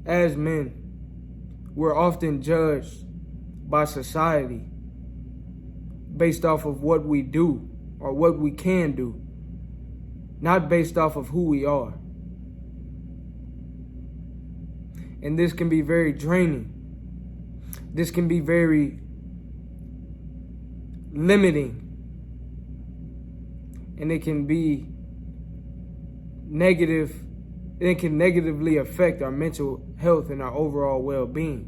as men, we're often judged by society based off of what we do or what we can do, not based off of who we are. And this can be very draining. This can be very limiting. And it can be negative. It can negatively affect our mental health and our overall well-being.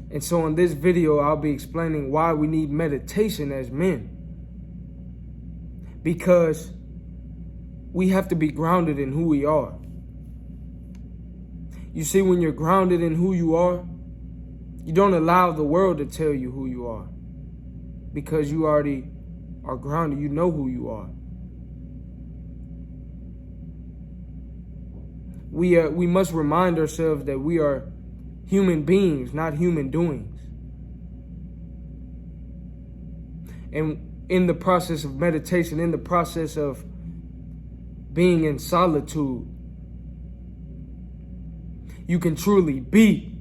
And so in this video, I'll be explaining why we need meditation as men. Because we have to be grounded in who we are. You see, when you're grounded in who you are, you don't allow the world to tell you who you are. Because you already are grounded. You know who you are. We must remind ourselves that we are human beings, not human doings. And in the process of meditation, in the process of being in solitude, you can truly be.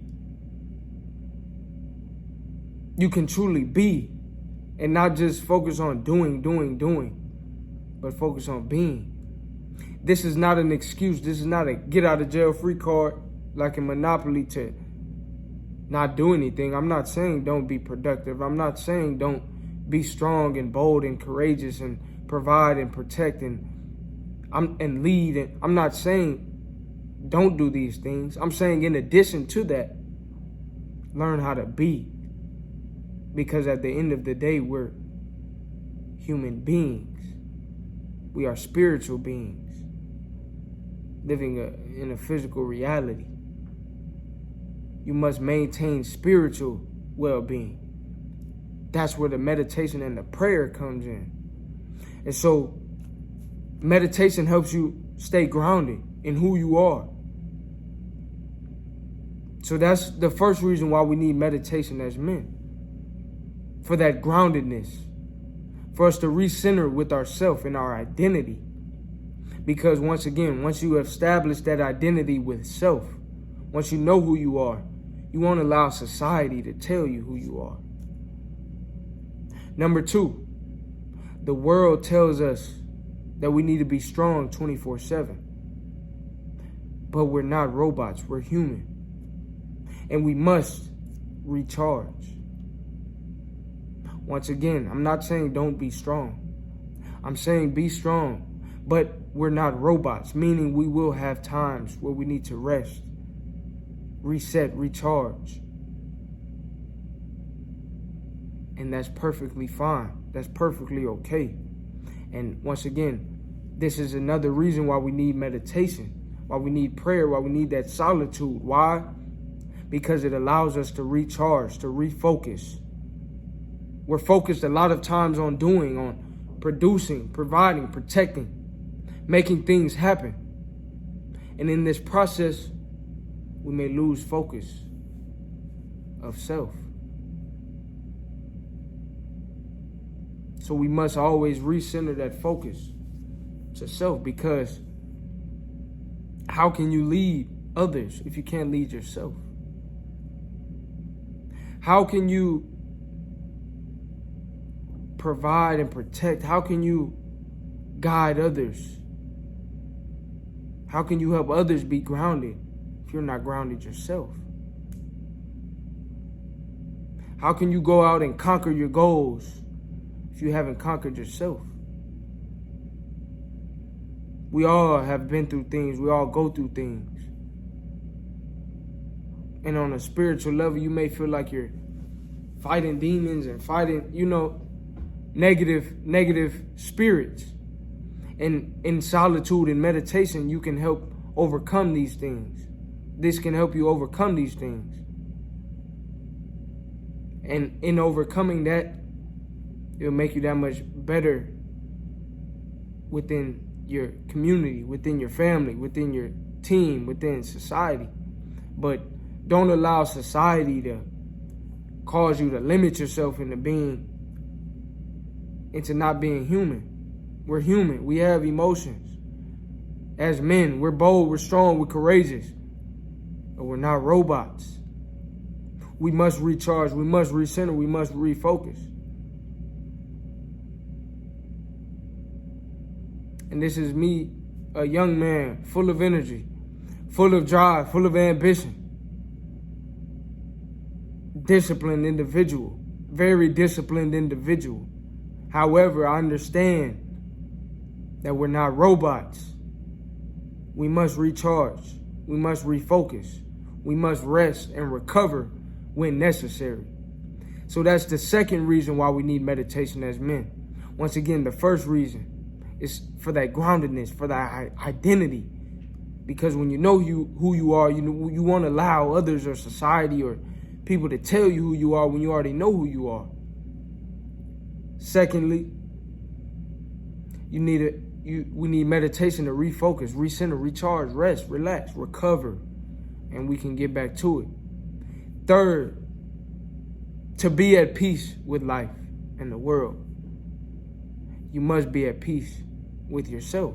You can truly be, and not just focus on doing, but focus on being. This is not an excuse. This is not a get out of jail free card like in Monopoly to not do anything. I'm not saying don't be productive. I'm not saying don't be strong and bold and courageous and provide and protect and lead. And I'm not saying don't do these things. I'm saying in addition to that, learn how to be. Because at the end of the day, we're human beings. We are spiritual beings living in a physical reality. You must maintain spiritual well-being. That's where the meditation and the prayer comes in. And so meditation helps you stay grounded in who you are. So that's the first reason why we need meditation as men. For that groundedness. For us to recenter with ourselves and our identity. Because once again, once you establish that identity with self, once you know who you are, you won't allow society to tell you who you are. Number 2, the world tells us that we need to be strong 24/7. But we're not robots, we're human. And we must recharge. Once again, I'm not saying don't be strong. I'm saying be strong. But we're not robots, meaning we will have times where we need to rest, reset, recharge. And that's perfectly fine. That's perfectly okay. And once again, this is another reason why we need meditation, why we need prayer, why we need that solitude. Why? Because it allows us to recharge, to refocus. We're focused a lot of times on doing, on producing, providing, protecting, making things happen. And in this process, we may lose focus of self. So we must always recenter that focus to self, because how can you lead others if you can't lead yourself? How can you provide and protect? How can you guide others? How can you help others be grounded if you're not grounded yourself? How can you go out and conquer your goals if you haven't conquered yourself? We all have been through things. We all go through things. And on a spiritual level, you may feel like you're fighting demons and fighting, negative spirits. And in solitude and meditation, you can help overcome these things. This can help you overcome these things. And in overcoming that, it'll make you that much better within your community, within your family, within your team, within society. But don't allow society to cause you to limit yourself into not being human. We're human. We have emotions. As men, we're bold, we're strong, we're courageous. and we're not robots. We must recharge, we must recenter, we must refocus. And this is me, a young man, full of energy, full of drive, full of ambition. Disciplined individual, very disciplined individual. However, I understand that we're not robots. We must recharge. We must refocus. We must rest and recover when necessary. So that's the second reason why we need meditation as men. Once again, the first reason is for that groundedness, for that identity. Because when you know who you are, you won't allow others or society or people to tell you who you are when you already know who you are. Secondly, we need meditation to refocus, recenter, recharge, rest, relax, recover, and we can get back to it. Third, to be at peace with life and the world, you must be at peace with yourself.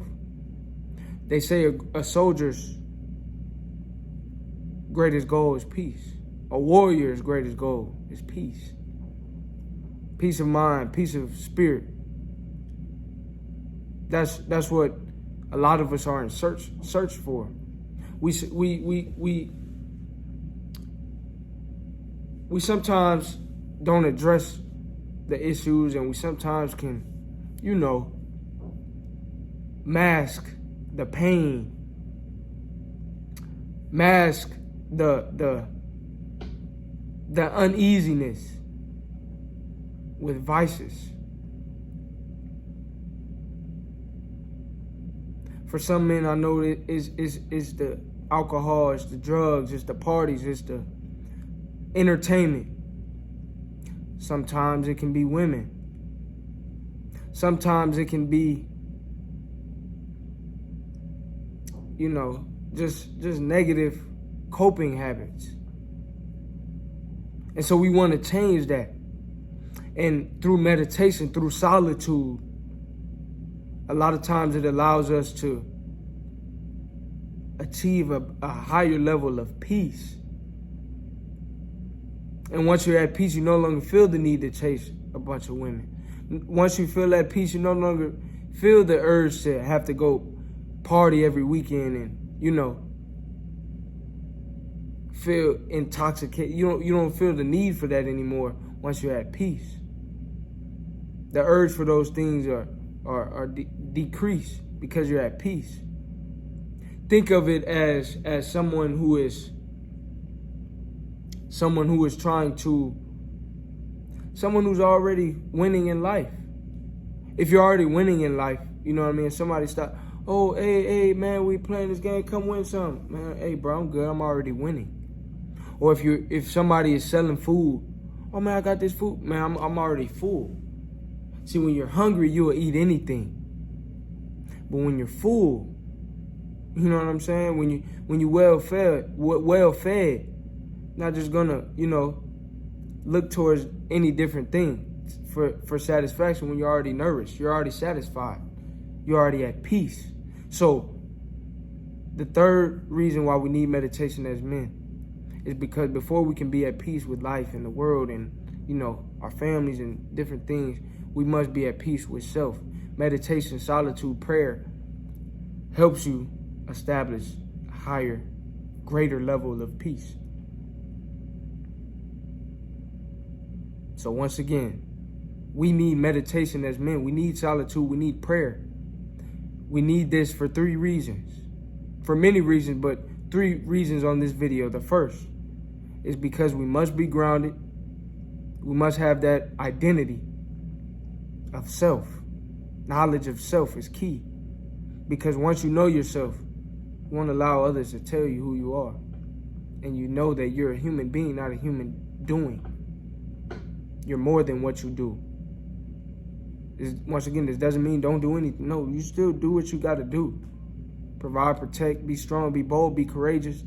They say a soldier's greatest goal is peace. A warrior's greatest goal is peace. Peace of mind, peace of spirit. That's what a lot of us are in search for. We sometimes don't address the issues, and we sometimes can, mask the pain, mask the uneasiness with vices. For some men, I know it's the alcohol, it's the drugs, it's the parties, it's the entertainment. Sometimes it can be women. Sometimes it can be, just negative coping habits. And so we want to change that. And through meditation, through solitude, a lot of times it allows us to achieve a higher level of peace. And once you're at peace, you no longer feel the need to chase a bunch of women. Once you feel that peace, you no longer feel the urge to have to go party every weekend and, feel intoxicated. You don't feel the need for that anymore once you're at peace. The urge for those things are decreased because you're at peace. Think of it as someone who's already winning in life. If you're already winning in life, somebody stop, oh, hey, man, we playing this game, come win some. Man, hey, bro, I'm good, I'm already winning. Or if somebody is selling food, oh, man, I got this food, man, I'm already full. See, when you're hungry, you'll eat anything. But when you're full, you know what I'm saying? When you well fed, not just gonna, look towards any different thing for satisfaction. When you're already nourished, you're already satisfied, you're already at peace. So the third reason why we need meditation as men is because before we can be at peace with life and the world and, our families and different things, we must be at peace with self. Meditation, solitude, prayer helps you establish a higher, greater level of peace. So once again, we need meditation as men. We need solitude. We need prayer. We need this for 3 reasons. For many reasons, but 3 reasons on this video. The first is because we must be grounded. We must have that identity of self. Knowledge of self is key. Because once you know yourself, you won't allow others to tell you who you are. And you know that you're a human being, not a human doing. You're more than what you do. Once again, this doesn't mean don't do anything. No, you still do what you got to do. Provide, protect, be strong, be bold, be courageous,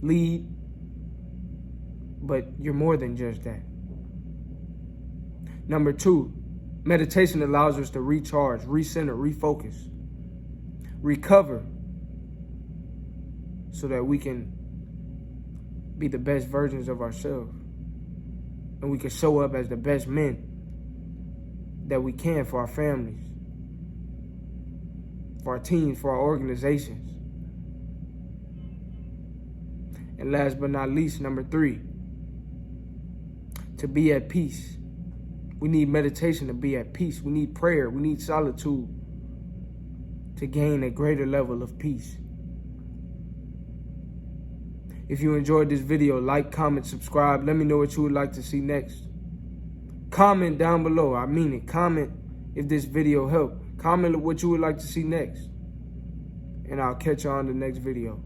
lead. But you're more than just that. Number 2, meditation allows us to recharge, recenter, refocus, recover, so that we can be the best versions of ourselves. And we can show up as the best men that we can for our families, for our teams, for our organizations. And last but not least, number 3, to be at peace. We need meditation to be at peace. We need prayer. We need solitude to gain a greater level of peace. If you enjoyed this video, like, comment, subscribe. Let me know what you would like to see next. Comment down below. I mean it. Comment if this video helped. Comment what you would like to see next. And I'll catch you on the next video.